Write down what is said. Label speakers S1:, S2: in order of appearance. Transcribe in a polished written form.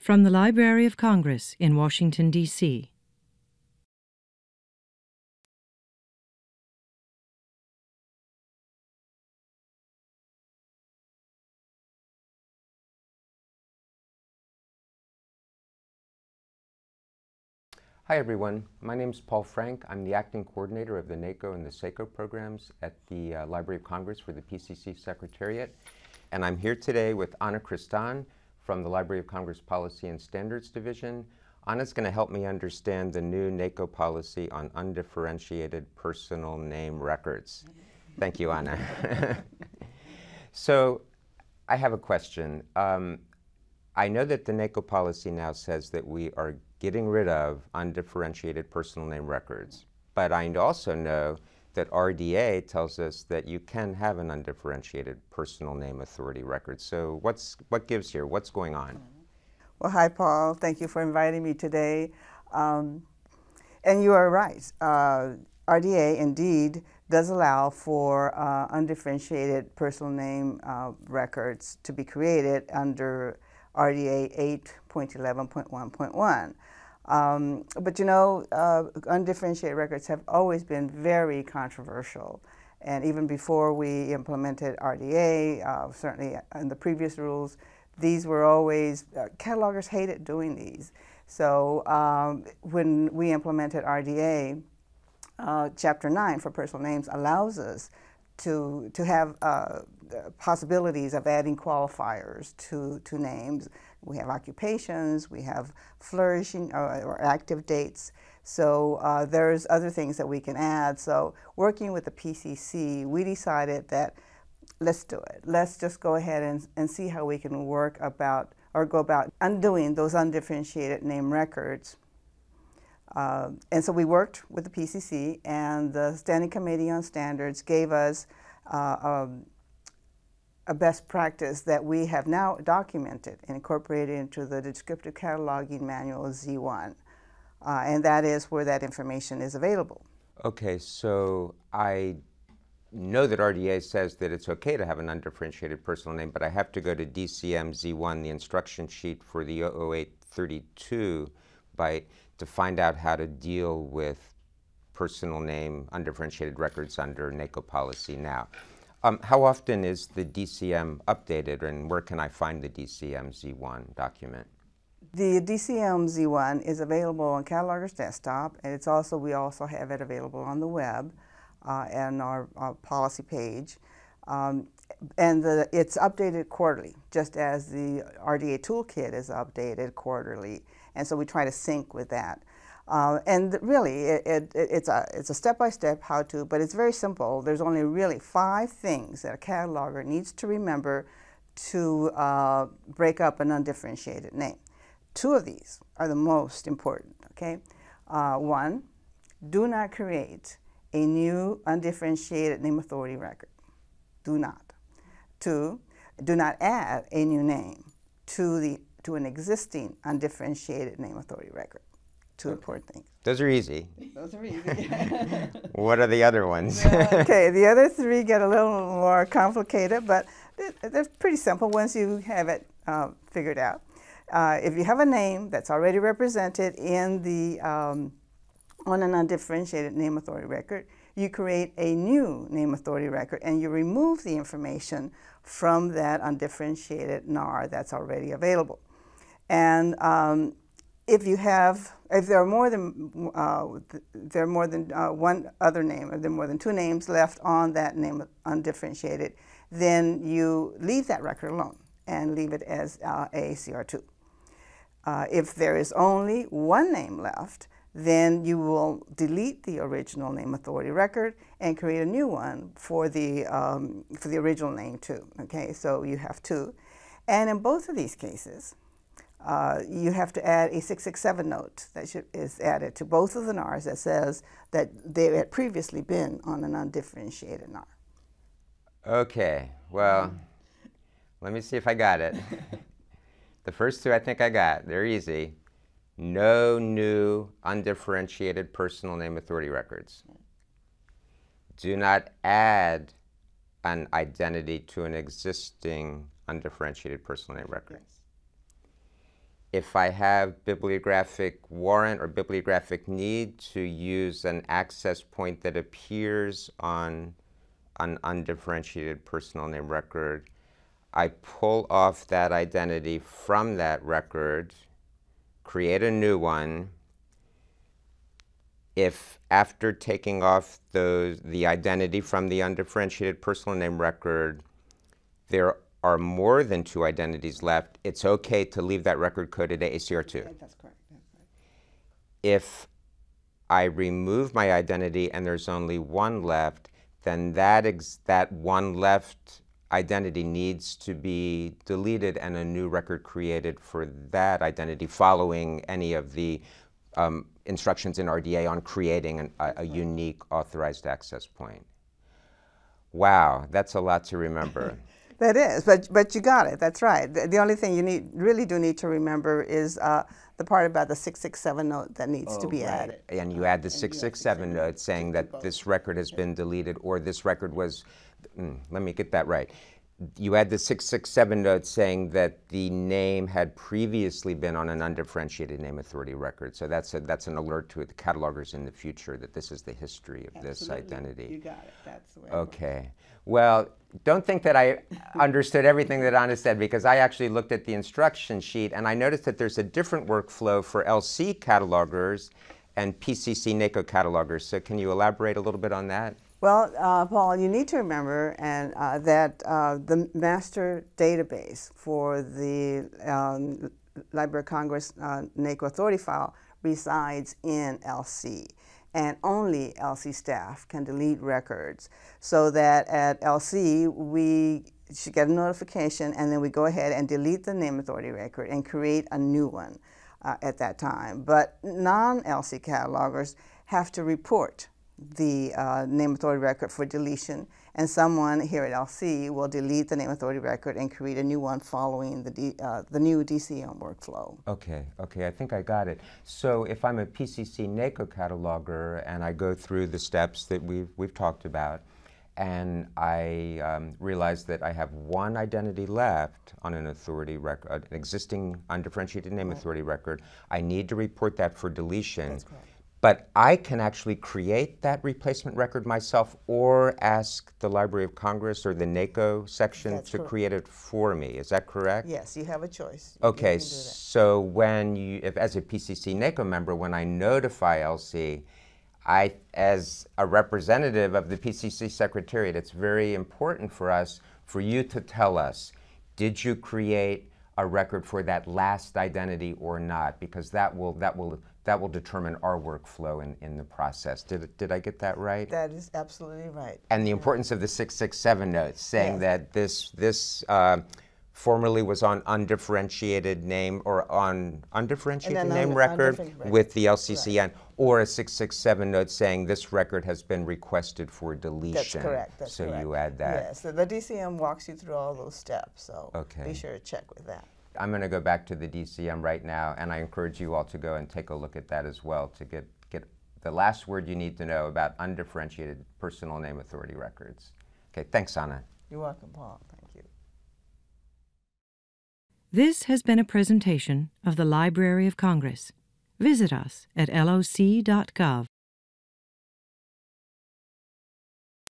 S1: From the Library of Congress in Washington, D.C.
S2: Hi everyone, my name is Paul Frank. I'm the acting coordinator of the NACO and the SACO programs at the Library of Congress for the PCC Secretariat. And I'm here today with Lupe Cristan from the Library of Congress Policy and Standards Division. Anna's going to help me understand the new NACO policy on undifferentiated personal name records. Thank you, Anna. So I have a question. I know that the NACO policy now says that we are getting rid of undifferentiated personal name records. But I also know that RDA tells us that you can have an undifferentiated personal name authority record. So what gives here? What's going on?
S3: Well, hi, Paul. Thank you for inviting me today. And you are right. RDA indeed does allow for undifferentiated personal name records to be created under RDA 8.11.1.1. But you know, undifferentiated records have always been very controversial. And even before we implemented RDA, certainly in the previous rules, these were always, catalogers hated doing these. So when we implemented RDA, Chapter 9 for personal names allows us to have possibilities of adding qualifiers to names. We have occupations, we have flourishing or active dates. So there's other things that we can add. So working with the PCC, we decided that let's do it. Let's just go ahead and see how we can work about or go about undoing those undifferentiated name records. And so we worked with the PCC, and the Standing Committee on Standards gave us a best practice that we have now documented and incorporated into the Descriptive Cataloging Manual Z1. And that is where that information is available.
S2: Okay, so I know that RDA says that it's okay to have an undifferentiated personal name, but I have to go to DCM Z1, the instruction sheet for the 00832 to find out how to deal with personal name undifferentiated records under NACO policy now. How often is the DCM updated, and where can I find the DCM Z1 document?
S3: The DCM Z1 is available on Cataloger's desktop, and it's also, we also have it available on the web and our policy page. And it's updated quarterly, just as the RDA toolkit is updated quarterly. And so we try to sync with that. And really, it's a step-by-step how-to, but it's very simple. There's only really 5 things that a cataloger needs to remember to break up an undifferentiated name. 2 of these are the most important, okay? 1, do not create a new undifferentiated name authority record. Do not. 2, do not add a new name to an existing undifferentiated name authority record. 2 important things.
S2: Those are easy.
S3: Those are easy.
S2: What are the other ones?
S3: Okay, the other 3 get a little more complicated, but they're pretty simple once you have it figured out. If you have a name that's already represented in the on an undifferentiated name authority record, you create a new name authority record and you remove the information from that undifferentiated NAR that's already available. And if there are more than one other name, or there are more than 2 names left on that name undifferentiated, then you leave that record alone and leave it as AACR2. If there is only 1 name left, then you will delete the original name authority record and create a new one for the original name too. Okay, so you have 2, and in both of these cases, you have to add a 667 note that is added to both of the NARs that says that they had previously been on an undifferentiated NAR.
S2: Okay, well, let me see if I got it. The first 2 I think I got. They're easy. No new undifferentiated personal name authority records. Do not add an identity to an existing undifferentiated personal name record.
S3: Yes.
S2: if I have bibliographic warrant or bibliographic need to use an access point that appears on an undifferentiated personal name record, I pull off that identity from that record, create a new one. If after taking off the identity from the undifferentiated personal name record, there are more than 2 identities left, it's okay to leave that record coded ACR2.
S3: That's correct. That's right.
S2: If I remove my identity and there's only 1 left, then that 1 left identity needs to be deleted and a new record created for that identity following any of the instructions in RDA on creating a unique authorized access point. Wow, that's a lot to remember.
S3: That is, but you got it. That's right. The only thing you really do need to remember is the part about the 667 note that needs to be added.
S2: And you add the 667 note saying that this record has been deleted, or this record was, let me get that right. You add the 667 note saying that the name had previously been on an undifferentiated name authority record. So that's an alert to the catalogers in the future that this is the history of this identity.
S3: You got it. That's the way.
S2: Okay. Well, don't think that I understood everything that Anna said, because I actually looked at the instruction sheet and I noticed that there's a different workflow for LC catalogers and PCC NACO catalogers. So can you elaborate a little bit on that?
S3: Well, Paul, you need to remember that the master database for the Library of Congress NACO authority file resides in LC. And only LC staff can delete records, so that at LC we should get a notification and then we go ahead and delete the name authority record and create a new one at that time. But non-LC catalogers have to report the name authority record for deletion, and someone here at LC will delete the name authority record and create a new one following the new DCM workflow.
S2: Okay, I think I got it. So if I'm a PCC NACO cataloger and I go through the steps that we've talked about, and I realize that I have 1 identity left on an authority record, an existing undifferentiated name authority record, I need to report that for deletion.
S3: That's correct.
S2: But I can actually create that replacement record myself or ask the Library of Congress or the NACO section to create it for me. Is that correct?
S3: Yes, you have a choice.
S2: Okay, so when if as a PCC NACO member, when I notify LC, as a representative of the PCC Secretariat, it's very important for us, for you to tell us, did you create a record for that last identity or not? Because that will determine our workflow in the process. Did I get that right?
S3: That is absolutely right.
S2: And the importance of the 667 notes, saying that this formerly was on undifferentiated name or on undifferentiated name record with the LCCN, or a 667 note saying this record has been requested for deletion.
S3: That's correct. That's correct.
S2: So you add that.
S3: Yes, so the DCM walks you through all those steps, so be sure to check with that.
S2: I'm going to go back to the DCM right now, and I encourage you all to go and take a look at that as well to get the last word you need to know about undifferentiated personal name authority records. Okay, thanks, Anna.
S3: You're welcome, Paul. Thank you.
S1: This has been a presentation of the Library of Congress. Visit us at loc.gov.